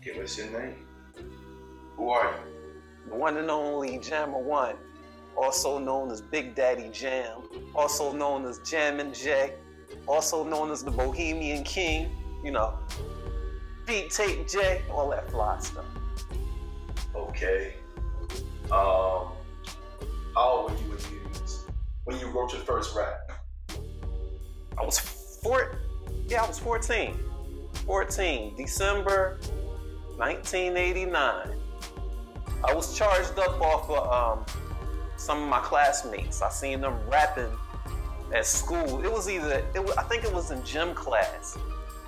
Give us your name. Who are you? The one and only Jamma Wun, also known as Big Daddy Jam, also known as Jammin' J, also known as the Bohemian King, you know, Beat Tape J, all that fly stuff. Okay. How old were you when you wrote your first rap? I was 14. 14, December 1989. I was charged up off of some of my classmates. I seen them rapping at school. I think it was in gym class.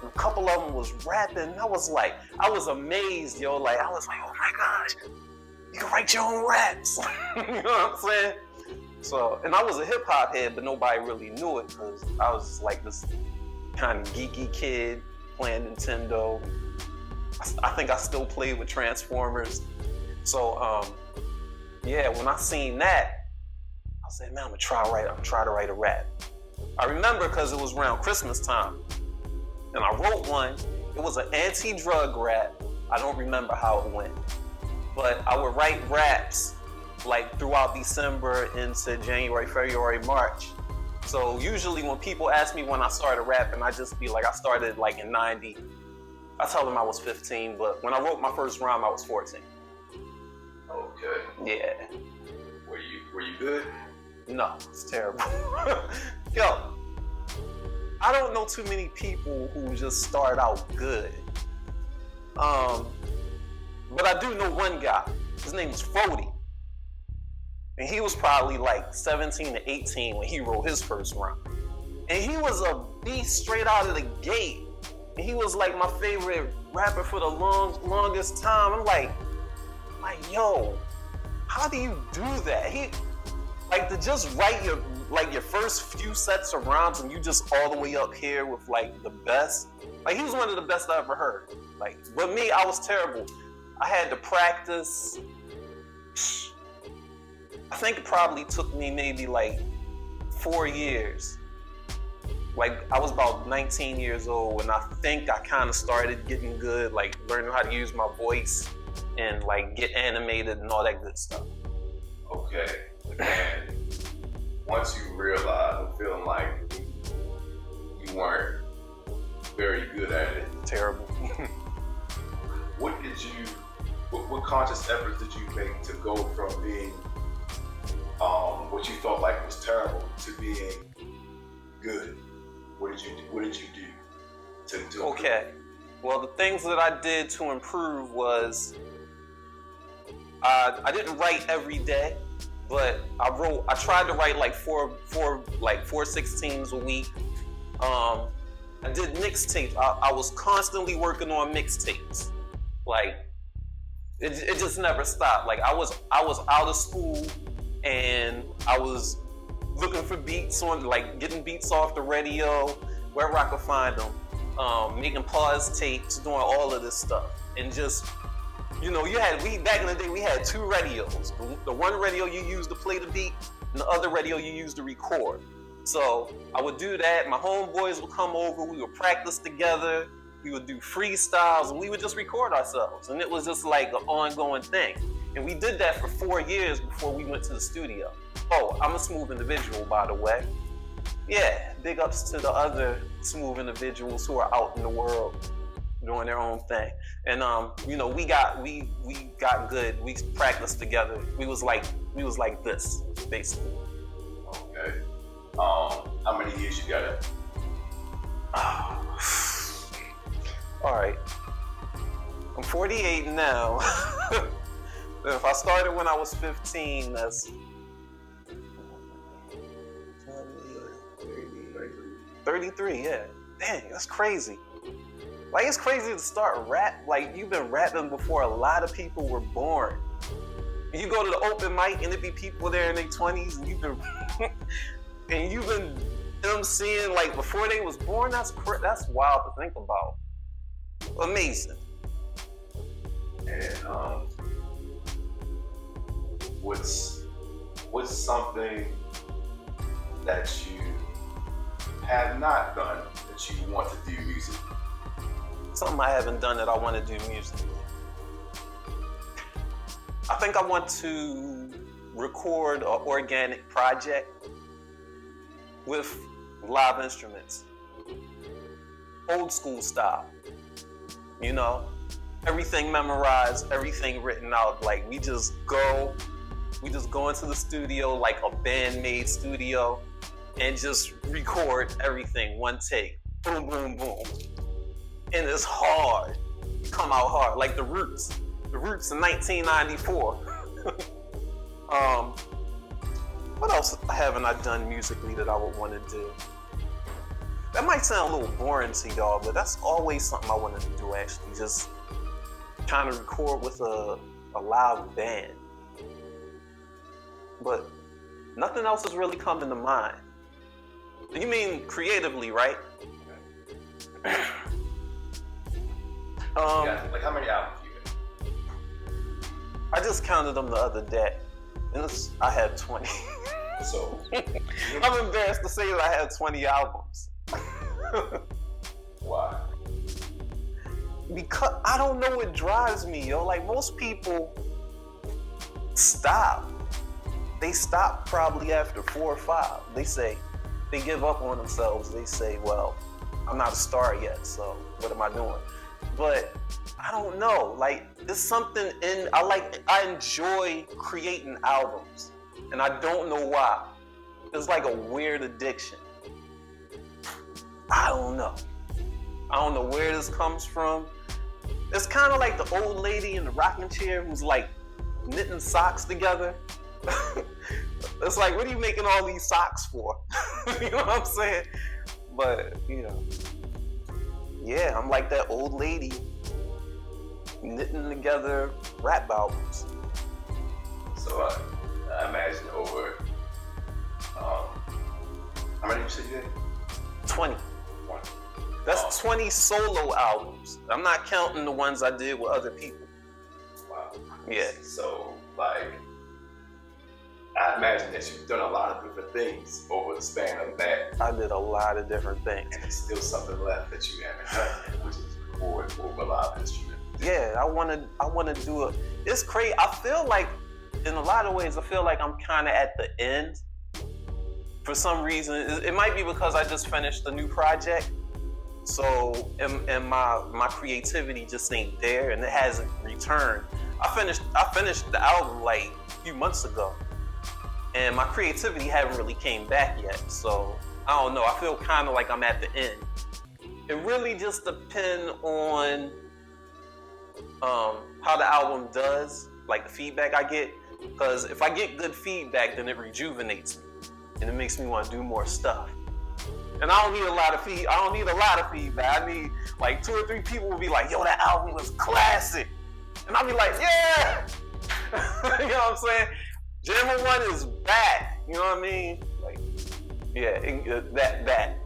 And a couple of them was rapping. I was amazed, yo. Like, I was like, oh my gosh, you can write your own raps. You know what I'm saying? So, and I was a hip hop head, but nobody really knew it because I was like this kind of geeky kid playing Nintendo. I think I still played with Transformers. So, yeah, when I seen that, I said, man, I'm gonna try to write a rap. I remember because it was around Christmas time, and I wrote one. It was an anti-drug rap. I don't remember how it went, but I would write raps like throughout December into January, February, March. So usually when people ask me when I started rapping, I just be like, I started like in 90. I tell them I was 15, but when I wrote my first rhyme, I was 14. Okay. Yeah. Were you good? No, it's terrible. Yo, I don't know too many people who just start out good. But I do know one guy. His name was Frody. And he was probably like 17 to 18 when he wrote his first rhyme. And he was a beast straight out of the gate. And he was like my favorite rapper for the longest time. I'm like, yo, how do you do that? To just write your first few sets of rhymes and you just all the way up here with like the best. Like, he was one of the best I ever heard. Like, but me, I was terrible. I had to practice. I think it probably took me maybe like 4 years. Like, I was about 19 years old and I think I kind of started getting good, like learning how to use my voice and like get animated and all that good stuff. Okay. And once you realized and feeling like you weren't very good at it. Terrible. What conscious efforts did you make to go from being what you felt like was terrible to being good? What did you do to Okay. Well, the things that I did to improve was I didn't write every day, but I tried to write like four 16s a week. I did mixtapes. I was constantly working on mixtapes. Like, it just never stopped. Like, I was out of school and I was looking for beats on, like, getting beats off the radio, wherever I could find them, making pause tapes, doing all of this stuff. And just, you know, back in the day, we had two radios. The one radio you used to play the beat, and the other radio you used to record. So I would do that. My homeboys would come over. We would practice together. We would do freestyles, and we would just record ourselves. And it was just like an ongoing thing. And we did that for 4 years before we went to the studio. Oh, I'm a smooth individual, by the way. Yeah, big ups to the other smooth individuals who are out in the world doing their own thing. And you know, we got good. We practiced together. We was like this, basically. Okay. How many years you got it? All right. I'm 48 now. If I started when I was 15, that's 33, yeah. Dang, that's crazy. Like, it's crazy to start rap. Like, you've been rapping before a lot of people were born. And you go to the open mic and it be people there in their 20s and you've been emceeing like before they was born. That's wild to think about. Amazing. And what's something that you have not done that you want to do musically? something I haven't done that I want to do musically. I think I want to record an organic project with live instruments, old school style. You know, everything memorized, everything written out. Like we just go into the studio like a band-made studio and just record everything one take. Boom, boom, boom. And it's hard. Come out hard. Like the Roots. The Roots in 1994. What else haven't I done musically that I would want to do? That might sound a little boring to y'all, but that's always something I wanted to do actually. Just trying to record with a live band. But nothing else has really come into mind. You mean creatively, right? Yeah, like how many albums you got? I just counted them the other day, and I had 20. So I'm embarrassed to say that I had 20 albums. why? Because I don't know what drives me, yo. Like most people stop. They stop probably after 4 or 5. They say, they give up on themselves. They say, well, I'm not a star yet, so what am I doing? But I don't know. Like, there's something I enjoy creating albums, and I don't know why. It's like a weird addiction. I don't know. I don't know where this comes from. It's kind of like the old lady in the rocking chair who's like knitting socks together. It's like, what are you making all these socks for? You know what I'm saying? But, you know, yeah, I'm like that old lady knitting together rap albums. So I imagine over, how many you said you had? 20. 20. That's 20 solo albums. I'm not counting the ones I did with other people. Wow. Yeah. So, like, I imagine that you've done a lot of different things over the span of that. I did a lot of different things. And there's still something left that you haven't done, which is record over a live instrument. Yeah, I wanna do it. It's crazy. I feel like, in a lot of ways, I feel like I'm kind of at the end. For some reason, it might be because I just finished a new project, so and my creativity just ain't there, and it hasn't returned. I finished the album like a few months ago, and my creativity haven't really came back yet. So I don't know. I feel kind of like I'm at the end. It really just depends on how the album does, like the feedback I get. Because if I get good feedback, then it rejuvenates me, and it makes me want to do more stuff. And I don't need a lot of feedback. I need like 2 or 3 people will be like, "Yo, that album was classic," and I'll be like, "Yeah." You know what I'm saying? Jamma Wun is back. You know what I mean? Like, yeah, that.